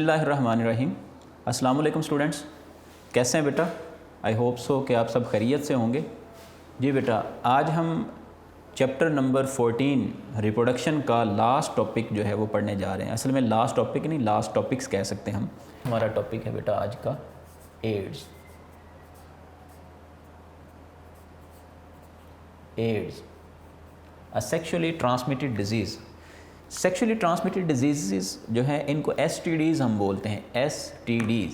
बिस्मिल्लाहिर्रहमानिर्रहीम। अस्सलाम वालेकुम स्टूडेंट्स, कैसे हैं बेटा? आई होप सो कि आप सब खैरियत से होंगे। जी बेटा, आज हम चैप्टर नंबर 14 रिप्रोडक्शन का लास्ट टॉपिक जो है वो पढ़ने जा रहे हैं। असल में लास्ट टॉपिक नहीं, लास्ट टॉपिक्स कह सकते हैं हम। हमारा टॉपिक है बेटा आज का AIDS. AIDS a sexually transmitted disease. Sexually transmitted disease जो है इनको STDs हम बोलते हैं, STDs,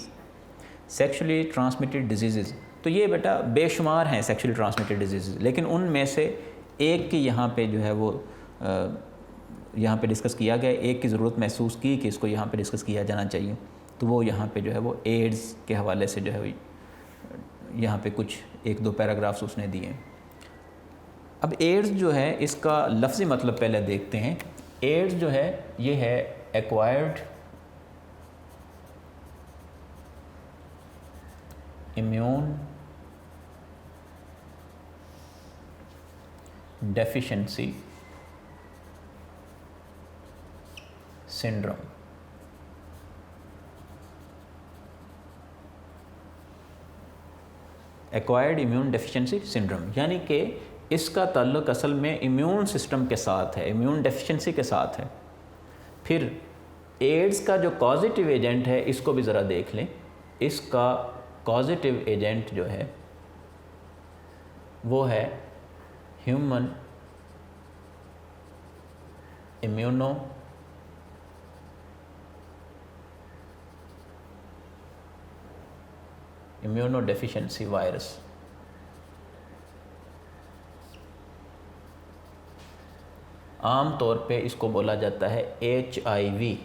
सेक्सुअली ट्रांसमिटेड डिजीज़। तो ये बेटा बेशुमार हैं सेक्सुअली ट्रांसमिटेड डिजीज़, लेकिन उनमें से एक की यहाँ पे जो है वो यहाँ पे डिस्कस किया गया, एक की ज़रूरत महसूस की कि इसको यहाँ पे डिस्कस किया जाना चाहिए। तो वो यहाँ पे जो है वो एड्स के हवाले से जो है यहाँ पे कुछ एक दो पैराग्राफ्स उसने दिए। अब एड्स जो है इसका लफ्ज़ी मतलब पहले देखते हैं। एड्स जो है ये है acquired immune deficiency syndrome. Acquired immune deficiency syndrome यानी कि इसका ताल्लुक़ असल में इम्यून सिस्टम के साथ है, इम्यून डेफिशिएंसी के साथ है। फिर एड्स का जो कॉजेटिव एजेंट है इसको भी ज़रा देख लें। इसका कॉजेटिव एजेंट जो है वो है ह्यूमन इम्यूनो डेफिशिएंसी वायरस। आम तौर पे इसको बोला जाता है HIV,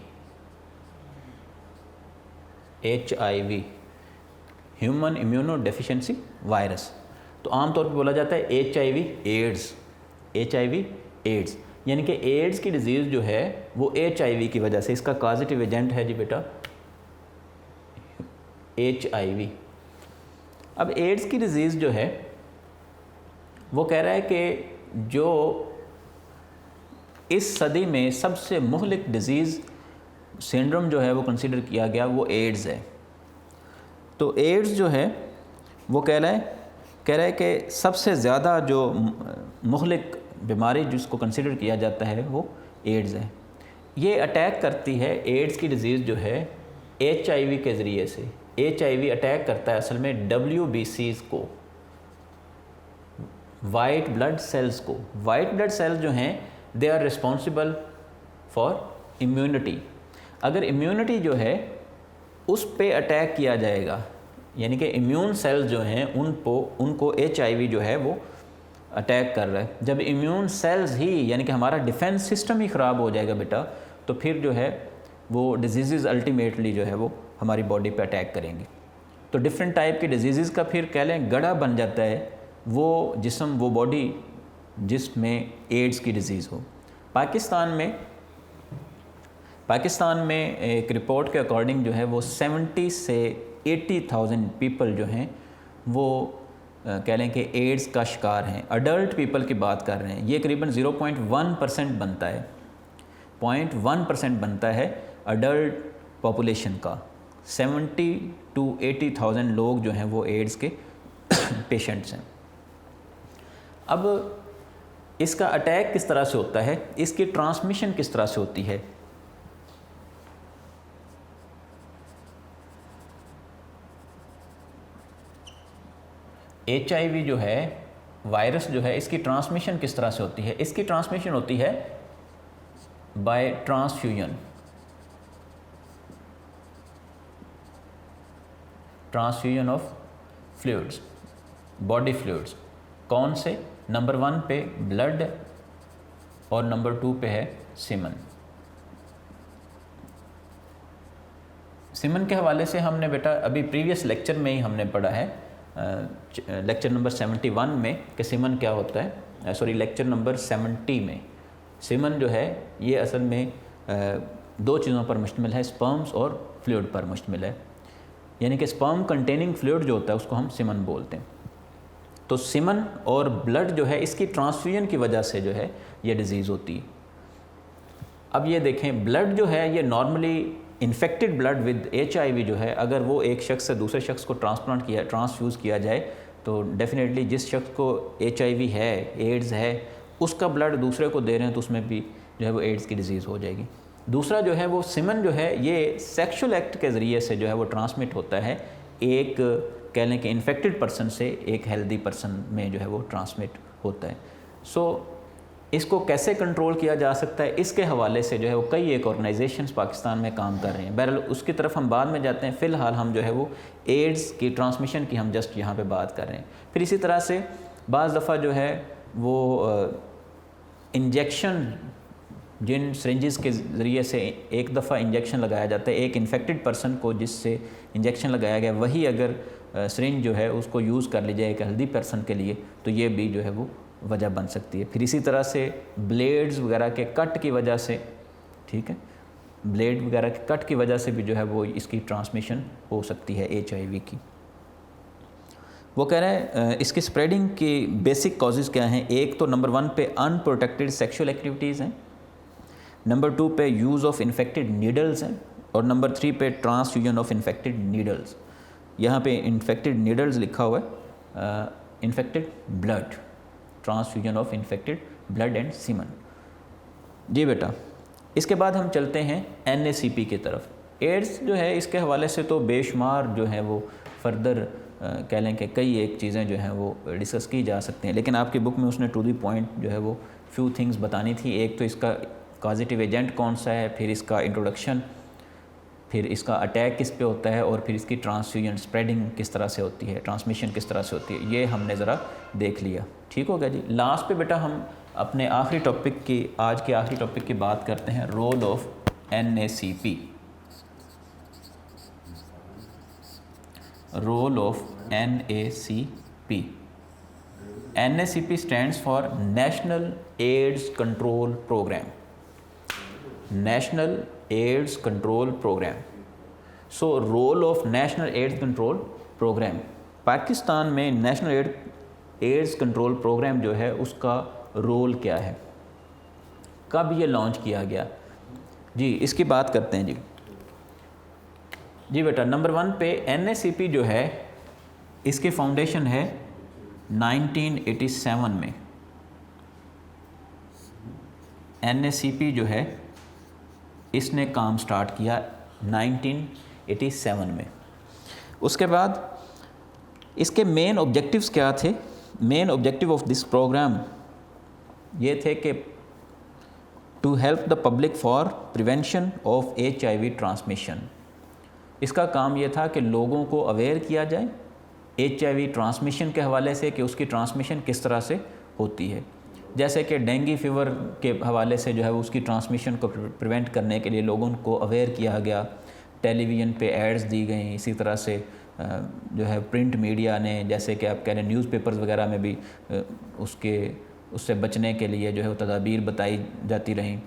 human immuno deficiency virus. तो आम तौर पे बोला जाता है HIV एड्स, यानी कि एड्स की डिज़ीज़ जो है वो HIV की वजह से, इसका कॉजेटिव एजेंट है जी बेटा HIV। अब एड्स की डिज़ीज़ जो है वो कह रहा है कि जो इस सदी में सबसे मुहलिक डिज़ीज़ सिंड्रोम जो है वो कंसीडर किया गया वो एड्स है। तो एड्स जो है वो कह रहा है कि सबसे ज़्यादा जो मुहलिक बीमारी जिसको कंसीडर किया जाता है वो एड्स है। ये अटैक करती है, एड्स की डिज़ीज़ जो है HIV के ज़रिए से। HIV अटैक करता है असल में WBCs को, वाइट ब्लड सेल्स को। वाइट ब्लड सेल्स जो हैं they are responsible for immunity. अगर इम्यूनिटी जो है उस पे अटैक किया जाएगा, यानी कि इम्यून सेल्स जो हैं उनको HIV जो है वो अटैक कर रहा है। जब इम्यून सेल्स ही यानी कि हमारा डिफेंस सिस्टम ही ख़राब हो जाएगा बेटा, तो फिर जो है वो डिजीज़ अल्टीमेटली जो है वो हमारी बॉडी पे अटैक करेंगे। तो डिफरेंट टाइप की डिजीज़ का फिर कह लें गड़ा बन जाता है वो जिस्म, वो बॉडी जिसमें एड्स की डिज़ीज़ हो। पाकिस्तान में एक रिपोर्ट के अकॉर्डिंग जो है वो 70 से 80,000 पीपल जो हैं वो कह लें कि एड्स का शिकार हैं। अडल्ट पीपल की बात कर रहे हैं, ये करीबन 0.1% बनता है, 0.1% बनता है अडल्ट पॉपुलेशन का। 70 to 80,000 लोग जो हैं वो एड्स के पेशेंट्स हैं। अब इसका अटैक किस तरह से होता है, इसकी ट्रांसमिशन किस तरह से होती है? HIV जो है वायरस जो है इसकी ट्रांसमिशन किस तरह से होती है? इसकी ट्रांसमिशन होती है by transfusion of fluids, body fluids. कौन से? नंबर 1 पे ब्लड और नंबर 2 पे है सीमन। सीमन के हवाले से हमने बेटा अभी प्रीवियस लेक्चर में ही हमने पढ़ा है, लेक्चर नंबर 71 में कि सीमन क्या होता है। लेक्चर नंबर 70 में सीमन जो है ये असल में दो चीज़ों पर मुश्तमिल है, स्पर्म्स और फ्लूइड पर मुश्तमिल है। यानी कि स्पर्म कंटेनिंग फ्लूइड जो होता है उसको हम सीमन बोलते हैं। तो सीमन और ब्लड जो है इसकी ट्रांसफ्यूजन की वजह से जो है ये डिज़ीज़ होती है। अब ये देखें, ब्लड जो है ये normally infected blood with HIV जो है, अगर वो एक शख्स से दूसरे शख्स को ट्रांसफ्यूज़ किया जाए तो डेफिनेटली जिस शख्स को HIV है, एड्स है, उसका ब्लड दूसरे को दे रहे हैं तो उसमें भी जो है वो एड्स की डिज़ीज़ हो जाएगी। दूसरा जो है वो सीमन जो है ये सेक्सुअल एक्ट के ज़रिए से जो है वो ट्रांसमिट होता है, एक कह लें कि इन्फेक्टेड पर्सन से एक हेल्दी पर्सन में जो है वो ट्रांसमिट होता है। सो इसको कैसे कंट्रोल किया जा सकता है, इसके हवाले से जो है वो कई एक ऑर्गेनाइजेशंस पाकिस्तान में काम कर रहे हैं। बहरहाल उसकी तरफ हम बाद में जाते हैं, फ़िलहाल हम जो है वो एड्स की ट्रांसमिशन की हम जस्ट यहाँ पे बात कर रहे हैं। फिर इसी तरह से बाज़ दफ़ा जो है वो इंजेक्शन, जिन सिरिंजेस के ज़रिए से एक दफ़ा इंजेक्शन लगाया जाता है एक इन्फेक्टेड पर्सन को, जिससे इंजेक्शन लगाया गया, वही अगर सिरिंज जो है उसको यूज़ कर ली जाए एक हेल्दी पर्सन के लिए तो ये भी जो है वो वजह बन सकती है। फिर इसी तरह से ब्लेड्स वगैरह के कट की वजह से, ठीक है, ब्लेड वगैरह के कट की वजह से भी जो है वो इसकी ट्रांसमिशन हो सकती है HIV की। वो कह रहे हैं इसकी स्प्रेडिंग की बेसिक कॉजेज़ क्या हैं। एक तो नंबर 1 पे अनप्रोटेक्टेड सेक्सुअल एक्टिविटीज़ हैं, नंबर 2 पे यूज़ ऑफ इन्फेक्टेड नीडल्स हैं, और नंबर 3 पे ट्रांसफ्यूजन ऑफ इन्फेक्टेड नीडल्स। यहाँ पे इन्फेक्टेड नीडल्स लिखा हुआ है, infected blood, transfusion of infected blood and semen. जी बेटा, इसके बाद हम चलते हैं NACP की तरफ। एड्स जो है इसके हवाले से तो बेशुमार जो है वो फर्दर कह लें कि कई एक चीज़ें जो हैं वो डिस्कस की जा सकती हैं, लेकिन आपकी बुक में उसने टू दी पॉइंट जो है वो फ्यू थिंग्स बतानी थी। एक तो इसका कॉजेटिव एजेंट कौन सा है, फिर इसका इंट्रोडक्शन, फिर इसका अटैक किस पे होता है, और फिर इसकी ट्रांसफ्यूजन स्प्रेडिंग किस तरह से होती है, ट्रांसमिशन किस तरह से होती है, ये हमने ज़रा देख लिया। ठीक हो गया जी। लास्ट पे बेटा हम अपने आखिरी टॉपिक की, आज के आखिरी टॉपिक की बात करते हैं, role of NACP। Role of NACP। NACP stands for national AIDS control programme, national AIDS control programme. So role of national AIDS control programme, Pakistan में नेशनल एड्स कंट्रोल प्रोग्राम जो है उसका रोल क्या है, कब ये लॉन्च किया गया, जी इसकी बात करते हैं। जी बेटा, नंबर 1 पे NACP जो है इसकी फाउंडेशन है 1987 में। NACP जो है इसने काम स्टार्ट किया 1987 में। उसके बाद इसके मेन ऑब्जेक्टिव्स क्या थे। Main objective of this programme ये थे कि to help the public for prevention of HIV transmission. इसका काम ये था कि लोगों को अवेयर किया जाए HIV ट्रांसमिशन के हवाले से, कि उसकी ट्रांसमिशन किस तरह से होती है। जैसे कि डेंगू फीवर के हवाले से जो है उसकी ट्रांसमिशन को प्रिवेंट करने के लिए लोगों को अवेयर किया गया, टेलीविज़न पे एड्स दी गई। इसी तरह से जो है प्रिंट मीडिया ने, जैसे कि आप कह रहे हैं न्यूज़पेपर्स वगैरह में भी उससे बचने के लिए जो है वो तदाबीर बताई जाती रहीं।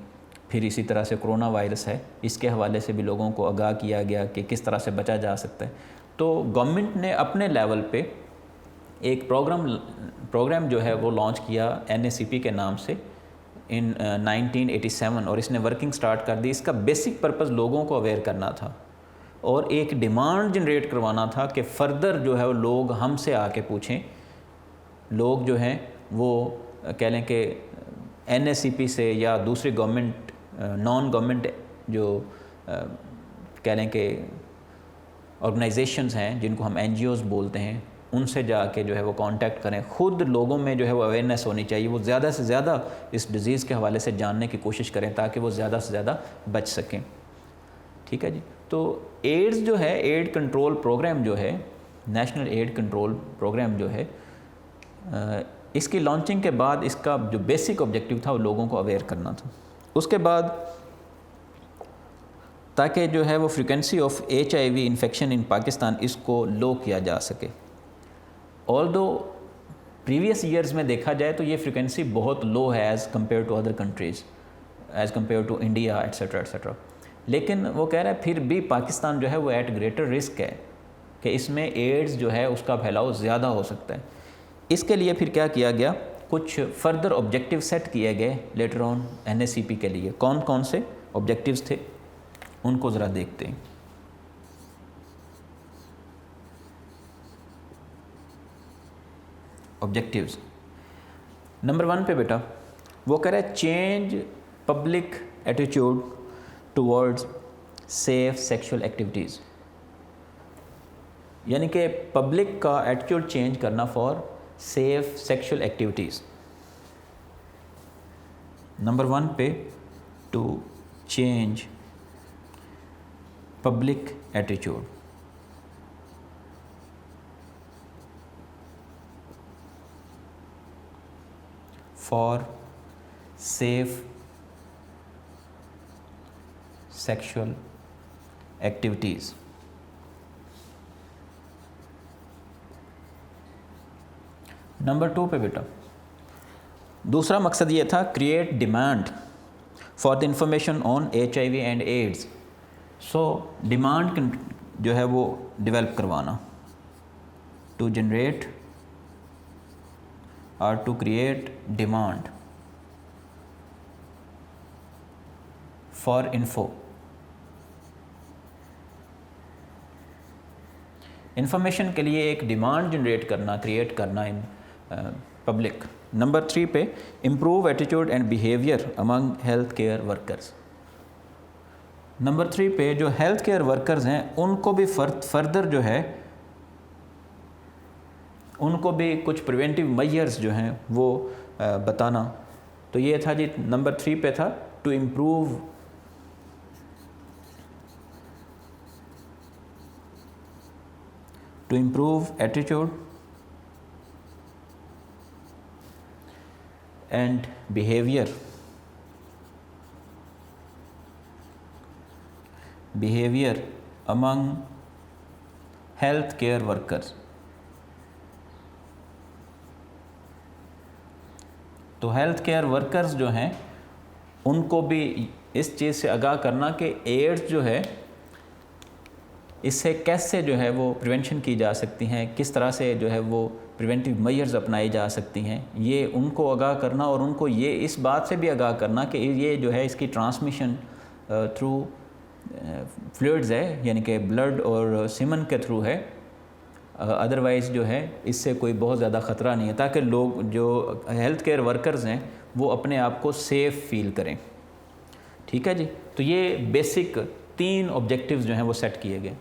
फिर इसी तरह से कोरोना वायरस है, इसके हवाले से भी लोगों को आगाह किया गया कि किस तरह से बचा जा सकता है। तो गवर्नमेंट ने अपने लेवल पे एक प्रोग्राम जो है वो लॉन्च किया NACP के नाम से इन 1987, और इसने वर्किंग स्टार्ट कर दी। इसका बेसिक पर्पस लोगों को अवेयर करना था और एक डिमांड जनरेट करवाना था कि फ़र्दर जो है वो लोग हमसे आके पूछें। लोग जो हैं वो कह लें कि NACP से या दूसरी गवर्नमेंट नॉन गवर्नमेंट जो कह लें कि ऑर्गेनाइजेशंस हैं, जिनको हम NGOs बोलते हैं, उनसे जाके जो है वो कांटेक्ट करें। ख़ुद लोगों में जो है वो अवेयरनेस होनी चाहिए, वो ज़्यादा से ज़्यादा इस डिज़ीज़ के हवाले से जानने की कोशिश करें ताकि वो ज़्यादा से ज़्यादा बच सकें। ठीक है जी। तो एड्स जो है, एड कंट्रोल प्रोग्राम जो है, नेशनल एड कंट्रोल प्रोग्राम जो है, इसकी लॉन्चिंग के बाद इसका जो बेसिक ऑब्जेक्टिव था वो लोगों को अवेयर करना था। उसके बाद ताकि जो है वो frequency of HIV infection in Pakistan इसको लो किया जा सके। ऑल्दो प्रीवियस ईयर्स में देखा जाए तो ये फ्रीक्वेंसी बहुत लो है as compare to other countries, as compare to India etcetera etcetera. लेकिन वो कह रहा है फिर भी पाकिस्तान जो है वो एट ग्रेटर रिस्क है कि इसमें एड्स जो है उसका फैलाव ज़्यादा हो सकता है। इसके लिए फिर क्या किया गया, कुछ फर्दर ऑब्जेक्टिव सेट किए गए लेटर ऑन NACP के लिए। कौन कौन से ऑब्जेक्टिव्स थे, उनको ज़रा देखते हैं। ऑब्जेक्टिव्स नंबर 1 पे बेटा वो कह रहा है change public attitude towards safe sexual activities, यानी कि पब्लिक का एटीट्यूड चेंज करना for safe sexual activities. Number 1 पे to change public attitude for safe sexual activities. Number 2 पे बेटा दूसरा मकसद ये था create demand for the information on HIV and AIDS. So demand जो है वो डेवलप करवाना, टू जनरेट और to create demand for info, information के लिए एक डिमांड जनरेट करना, क्रिएट करना इन पब्लिक। नंबर 3 पे improve attitude and behaviour among health care workers. Number 3 पे जो हेल्थ केयर वर्कर्स हैं उनको भी फर्दर जो है उनको भी कुछ प्रिवेंटिव मेजर्स जो हैं वो बताना। तो ये था जी, नंबर 3 पे था to improve attitude and behavior among health care workers। तो हेल्थ केयर वर्कर्स जो हैं उनको भी इस चीज़ से आगाह करना कि एड्स जो है इससे कैसे जो है वो प्रिवेंशन की जा सकती हैं, किस तरह से जो है वो प्रिवेंटिव मेजर्स अपनाई जा सकती हैं, ये उनको आगाह करना और उनको ये इस बात से भी आगाह करना कि ये जो है इसकी ट्रांसमिशन थ्रू फ्लूइड्स है, यानी कि ब्लड और सीमन के थ्रू है, अदरवाइज़ जो है इससे कोई बहुत ज़्यादा ख़तरा नहीं है, ताकि लोग जो हेल्थ केयर वर्कर्स हैं वो अपने आप को सेफ़ फील करें। ठीक है जी, तो ये बेसिक 3 ऑब्जेक्टिव्स जो हैं वो सेट किए गए।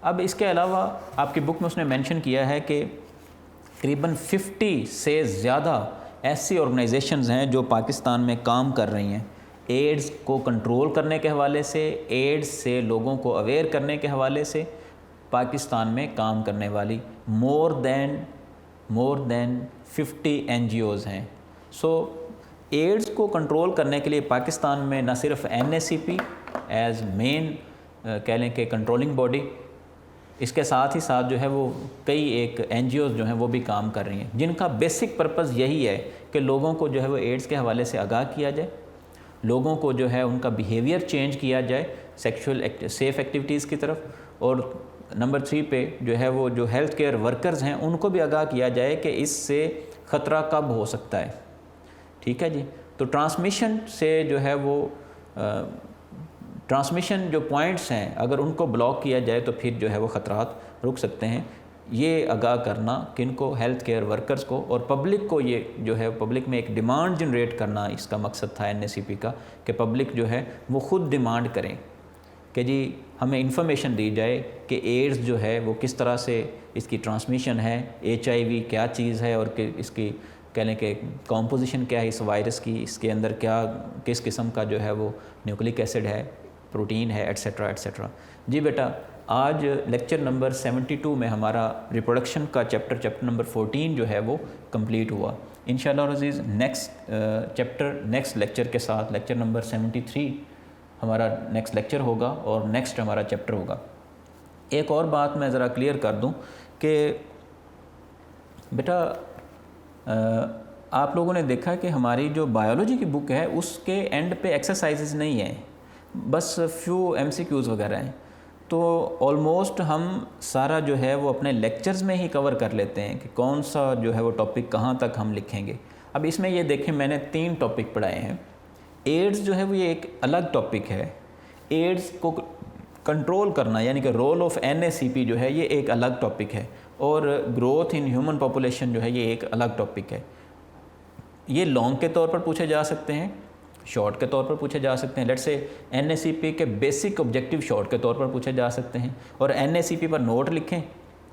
अब इसके अलावा आपकी बुक में उसने मेंशन किया है कि तकरीबन 50 से ज़्यादा ऐसी ऑर्गेनाइजेशंस हैं जो पाकिस्तान में काम कर रही हैं एड्स को कंट्रोल करने के हवाले से, एड्स से लोगों को अवेयर करने के हवाले से पाकिस्तान में काम करने वाली मोर देन 50 NGOs हैं। सो एड्स को कंट्रोल करने के लिए पाकिस्तान में न सिर्फ NACP एज़ मेन कह लें कि कंट्रोलिंग बॉडी, इसके साथ ही साथ जो है वो कई एक NGOs जो हैं वो भी काम कर रही हैं, जिनका बेसिक पर्पज़ यही है कि लोगों को जो है वो एड्स के हवाले से आगाह किया जाए, लोगों को जो है उनका बिहेवियर चेंज किया जाए सेक्सुअल सेफ़ एक्टिविटीज़ की तरफ, और नंबर 3 पे जो है वो जो हेल्थ केयर वर्कर्स हैं उनको भी आगाह किया जाए कि इससे ख़तरा कब हो सकता है। ठीक है जी, तो ट्रांसमिशन से जो है वो ट्रांसमिशन जो पॉइंट्स हैं अगर उनको ब्लॉक किया जाए तो फिर जो है वो ख़तरात रुक सकते हैं। ये आगाह करना किनको, हेल्थ केयर वर्कर्स को और पब्लिक को, ये जो है पब्लिक में एक डिमांड जनरेट करना इसका मकसद था NACP का, कि पब्लिक जो है वो ख़ुद डिमांड करें कि जी हमें इंफॉर्मेशन दी जाए कि एड्स जो है वो किस तरह से इसकी ट्रांसमिशन है, HIV क्या चीज़ है और कि इसकी कह लें कि कॉम्पोजिशन क्या है इस वायरस की, इसके अंदर क्या किस किस्म का जो है वो न्यूक्लिक एसिड है, प्रोटीन है, एट्सेट्रा एट्सेट्रा। जी बेटा, आज लेक्चर नंबर 72 में हमारा रिप्रोडक्शन का चैप्टर नंबर 14 जो है वो कंप्लीट हुआ। इंशाअल्लाह अज़ीज़ नेक्स्ट लेक्चर के साथ लेक्चर नंबर 73 हमारा नेक्स्ट लेक्चर होगा और नेक्स्ट हमारा चैप्टर होगा। एक और बात मैं ज़रा क्लियर कर दूं कि बेटा आप लोगों ने देखा कि हमारी जो बायोलॉजी की बुक है उसके एंड पे एक्सरसाइजेज नहीं है, बस फ्यू MCQs वगैरह हैं। तो ऑलमोस्ट हम सारा जो है वो अपने लेक्चर्स में ही कवर कर लेते हैं कि कौन सा जो है वो टॉपिक कहाँ तक हम लिखेंगे। अब इसमें ये देखें, मैंने 3 टॉपिक पढ़ाए हैं। एड्स जो है वो ये एक अलग टॉपिक है। एड्स को कंट्रोल करना यानी कि रोल ऑफ NACP जो है ये एक अलग टॉपिक है, और ग्रोथ इन ह्यूमन पॉपुलेशन जो है ये एक अलग टॉपिक है। ये लॉन्ग के तौर पर पूछे जा सकते हैं, शॉर्ट के तौर पर पूछे जा सकते हैं। लेट्स से NACP के बेसिक ऑब्जेक्टिव शॉर्ट के तौर पर पूछे जा सकते हैं, और NACP पर नोट लिखें,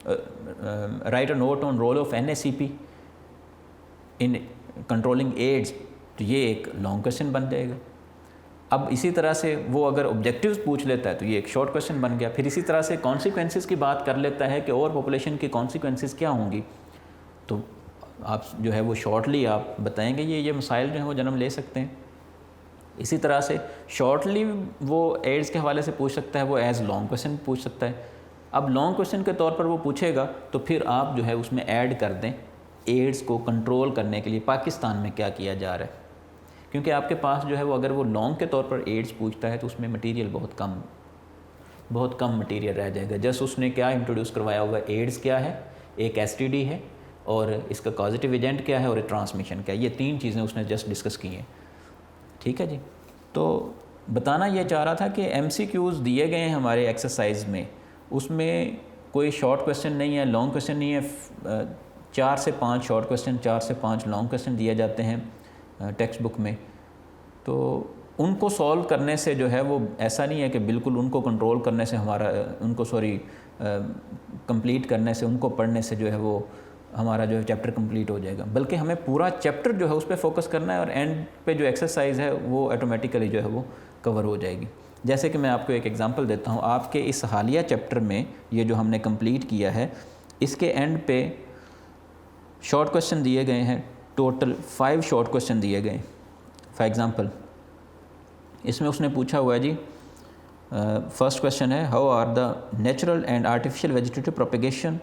write a note on role of NACP in controlling AIDS, तो ये एक लॉन्ग क्वेश्चन बन जाएगा। अब इसी तरह से वो अगर ऑब्जेक्टिव्स पूछ लेता है तो ये एक शॉर्ट क्वेश्चन बन गया। फिर इसी तरह से कॉन्सिक्वेंसेस की बात कर लेता है कि ओवर पॉपुलेशन की कॉन्सिक्वेंसेस क्या होंगी, तो आप जो है वो शॉर्टली आप बताएंगे ये मसाइल जो हैं वो जन्म ले सकते हैं। इसी तरह से शॉर्टली वो एड्स के हवाले से पूछ सकता है, वो एज़ लॉन्ग क्वेश्चन पूछ सकता है। अब लॉन्ग क्वेश्चन के तौर पर वो पूछेगा तो फिर आप जो है उसमें ऐड कर दें एड्स को कंट्रोल करने के लिए पाकिस्तान में क्या किया जा रहा है, क्योंकि आपके पास जो है वो अगर वो लॉन्ग के तौर पर एड्स पूछता है तो उसमें मटेरियल बहुत कम मटेरियल रह जाएगा। जस्ट उसने क्या इंट्रोड्यूस करवाया होगा, एड्स क्या है, एक STD है, और इसका कॉजेटिव एजेंट क्या है, और ट्रांसमिशन क्या है, ये 3 चीज़ें उसने जस्ट डिस्कस की हैं। ठीक है जी। तो बताना ये चाह रहा था कि MCQs दिए गए हैं हमारे एक्सरसाइज में, उसमें कोई शॉर्ट क्वेश्चन नहीं है, लॉन्ग क्वेश्चन नहीं है। 4 से 5 शॉर्ट क्वेश्चन, 4 से 5 लॉन्ग क्वेश्चन दिए जाते हैं टेक्स्ट बुक में। तो उनको सॉल्व करने से जो है वो ऐसा नहीं है कि बिल्कुल उनको कंट्रोल करने से कंप्लीट करने से, उनको पढ़ने से जो है वो हमारा जो है चैप्टर कंप्लीट हो जाएगा, बल्कि हमें पूरा चैप्टर जो है उस पर फोकस करना है, और एंड पे जो एक्सरसाइज है वो ऑटोमेटिकली जो है वो कवर हो जाएगी। जैसे कि मैं आपको एक एग्जांपल देता हूँ, आपके इस हालिया चैप्टर में ये जो हमने कंप्लीट किया है, इसके एंड पे शॉर्ट क्वेश्चन दिए गए हैं, टोटल 5 शॉर्ट क्वेश्चन दिए गए। फॉर एग्ज़ाम्पल इसमें उसने पूछा हुआ है जी, फर्स्ट क्वेश्चन है, how are the natural and artificial vegetative propagation,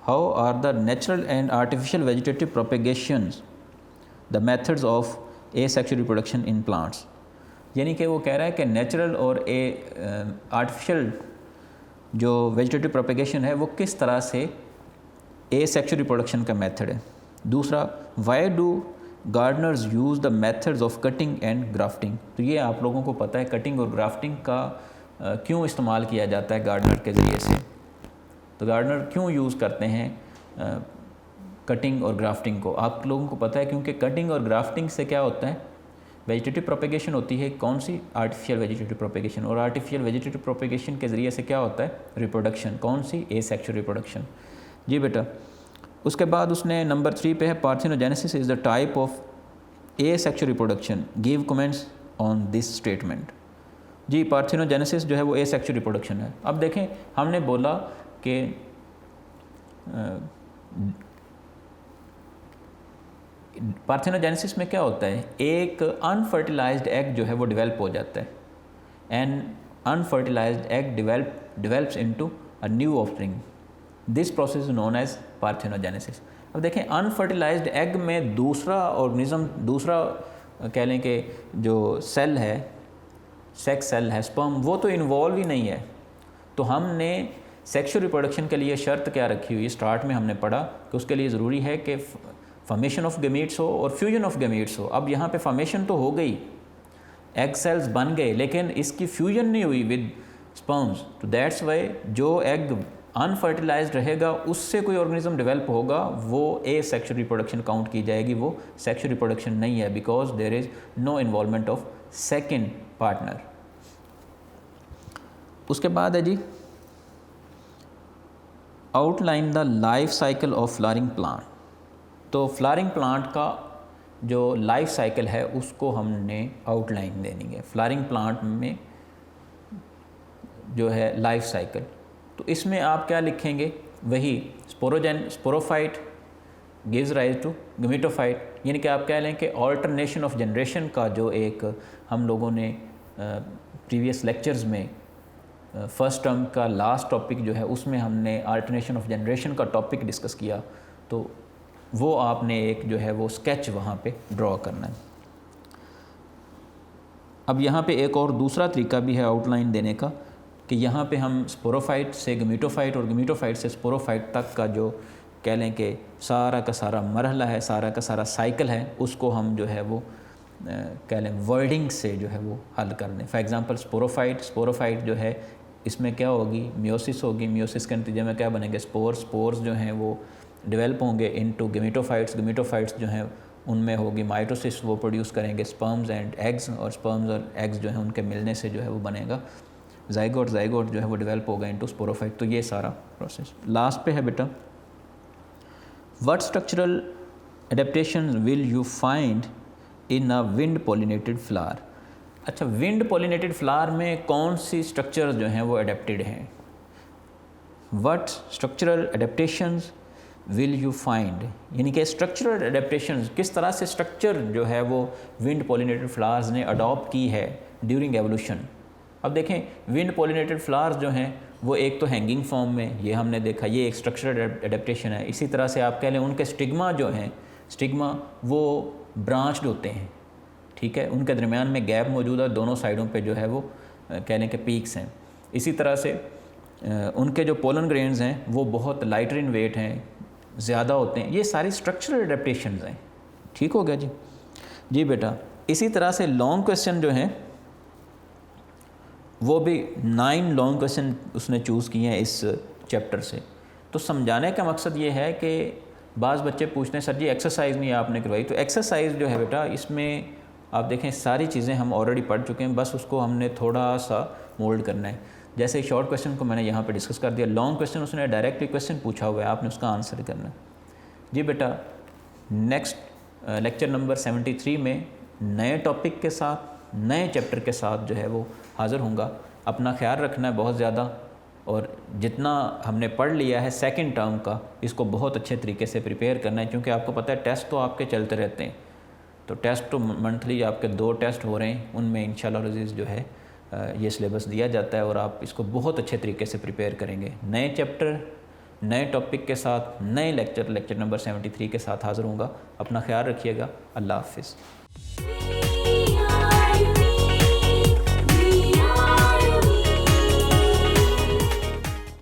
how are the natural and artificial vegetative propagations the methods of asexual reproduction in plants. यानी कि वो कह रहा है कि नेचुरल और आर्टिफिशियल जो वेजिटेटिव प्रोपेगेशन है वो किस तरह से एसेक्सुअल रिप्रोडक्शन का मेथड है। दूसरा, why do Gardner's use the methods of cutting and grafting. तो ये आप लोगों को पता है कटिंग और ग्राफ्टिंग का क्यों इस्तेमाल किया जाता है गार्डनर के ज़रिए से। तो गार्डनर क्यों यूज़ करते हैं कटिंग और ग्राफ्टिंग को, आप लोगों को पता है, क्योंकि कटिंग और ग्राफ्टिंग से क्या होता है, वेजिटेटिव प्रोपेगेशन होती है। कौन सी? Artificial vegetative propagation. और आर्टिफिशियल वेजिटेटिव प्रोपेगेशन के ज़रिए से क्या होता है? रिप्रोडक्शन। कौन सी? Asexual reproduction. जी बेटा। उसके बाद उसने नंबर 3 पे है, parthenogenesis is the type of asexual reproduction, give comments on this statement. जी, पार्थेनोजेनेसिस जो है वो एसेक्सुअल रिप्रोडक्शन है। अब देखें, हमने बोला कि पार्थेनोजेनेसिस में क्या होता है, एक अनफर्टिलाइज्ड एग जो है वो डेवलप हो जाता है, and unfertilised egg develops into a new offspring. This process is known as parthenogenesis. अब देखें, अनफर्टिलाइज्ड एग में दूसरा ऑर्गेनिज्म, दूसरा कह लें कि जो सेल है, सेक्स सेल है, स्पर्म, वो तो इन्वॉल्व ही नहीं है। तो हमने सेक्सुअल रिप्रोडक्शन के लिए शर्त क्या रखी हुई, स्टार्ट में हमने पढ़ा कि उसके लिए ज़रूरी है कि फॉर्मेशन ऑफ गमीट्स हो और फ्यूजन ऑफ गमीट्स हो। अब यहाँ पे फॉर्मेशन तो हो गई, एग सेल्स बन गए, लेकिन इसकी फ्यूजन नहीं हुई विद स्पर्म्स। तो दैट्स वाई जो एग अनफर्टिलाइज्ड रहेगा उससे कोई ऑर्गेनिज्म डेवलप होगा, वो ए सेक्सुअल रिप्रोडक्शन काउंट की जाएगी, वो सेक्सुअल रिप्रोडक्शन नहीं है, because there is no involvement of second partner. उसके बाद है जी, outline the life cycle of flowering plant. तो फ्लावरिंग प्लांट का जो लाइफ साइकिल है उसको हमने आउटलाइन देनी है। फ्लावरिंग प्लांट में जो है लाइफ साइकिल, तो इसमें आप क्या लिखेंगे, वही sporophyte gives rise to gametophyte, यानी कि आप कह लें कि ऑल्टरनेशन ऑफ जनरेशन का जो एक हम लोगों ने प्रीवियस लेक्चर्स में फर्स्ट टर्म का लास्ट टॉपिक जो है उसमें हमने अल्टरनेशन ऑफ जनरेशन का टॉपिक डिस्कस किया, तो वो आपने एक जो है वो स्केच वहाँ पे ड्रॉ करना है। अब यहाँ पे एक और दूसरा तरीका भी है आउटलाइन देने का, कि यहाँ पे हम स्पोरोफाइट से गमीटोफाइट और गमीटोफाइट से स्पोरोफाइट तक का जो कह लें कि सारा का सारा मरहला है, सारा का सारा साइकिल है, उसको हम जो है वो कह लें वर्डिंग से जो है वो हल कर दें। फॉर एग्ज़ाम्पल स्पोरोफाइट जो है इसमें क्या होगी, मियोसिस होगी, मियोसिस के नतीजे में क्या बनेंगे, स्पोर्स जो हैं वो डेवलप होंगे इनटू गेमेटोफाइट्स जो हैं उनमें होगी माइटोसिस, वो प्रोड्यूस करेंगे स्पर्म्स एंड एग्स, और स्पर्म्स और एग्स जो हैं उनके मिलने से जो है वो बनेगा जाइगोट जो है वो डेवलप होगा इनटू स्पोरोफाइट। तो ये सारा प्रोसेस लास्ट पे है बेटा, what structural adaptation will you find in a wind pollinated flower. अच्छा, विंड पॉलिनेटेड फ्लावर में कौन सी स्ट्रक्चर जो हैं वो अडेप्टेड हैं, what structural adaptations will you find, यानी कि स्ट्रक्चरल एडेप्टेशंस किस तरह से स्ट्रक्चर जो है वो विंड पॉलिनेटेड फ्लावर्स ने अडॉप्ट की है ड्यूरिंग एवोल्यूशन। अब देखें विंड पॉलिनेटेड फ्लावर्स जो हैं वो एक तो हैंगिंग फॉर्म में, ये हमने देखा, ये एक स्ट्रक्चरल एडेप्टेशन है। इसी तरह से आप कह लें उनके स्टिग्मा जो हैं, स्टिग्मा वो ब्रांच्ड होते हैं, ठीक है, उनके दरमियान में गैप मौजूद है, दोनों साइडों पे जो है वो कह लें कि पीक्स हैं। इसी तरह से उनके जो पोलन ग्रेन्स हैं वो बहुत लाइटर इन वेट हैं, ज़्यादा होते हैं। ये सारी स्ट्रक्चरल एडेप्टेशंस हैं। ठीक हो गया जी। जी बेटा, इसी तरह से लॉन्ग क्वेश्चन जो हैं वो भी 9 लॉन्ग क्वेश्चन उसने चूज़ किए हैं इस चैप्टर से। तो समझाने का मकसद ये है कि बाज़ बच्चे पूछते हैं सर जी एक्सरसाइज नहीं आपने करवाई, तो एक्सरसाइज जो है बेटा इसमें आप देखें सारी चीज़ें हम ऑलरेडी पढ़ चुके हैं, बस उसको हमने थोड़ा सा मोल्ड करना है। जैसे शॉर्ट क्वेश्चन को मैंने यहाँ पे डिस्कस कर दिया, लॉन्ग क्वेश्चन उसने डायरेक्टली क्वेश्चन पूछा हुआ है, आपने उसका आंसर करना है। जी बेटा, नेक्स्ट लेक्चर नंबर 73 में नए टॉपिक के साथ, नए चैप्टर के साथ जो है वो हाज़िर होऊंगा। अपना ख्याल रखना है बहुत ज़्यादा, और जितना हमने पढ़ लिया है सेकंड टर्म का, इसको बहुत अच्छे तरीके से प्रिपेयर करना है, क्योंकि आपको पता है टेस्ट तो आपके चलते रहते हैं। तो टेस्ट तो मंथली आपके 2 टेस्ट हो रहे हैं, उनमें इंशाल्लाह अज़ीज़ जो है ये सिलेबस दिया जाता है, और आप इसको बहुत अच्छे तरीके से प्रिपेयर करेंगे। नए चैप्टर, नए टॉपिक के साथ, नए लेक्चर नंबर 73 के साथ हाज़िर होऊंगा। अपना ख्याल रखिएगा। अल्लाह हाफ़िज़।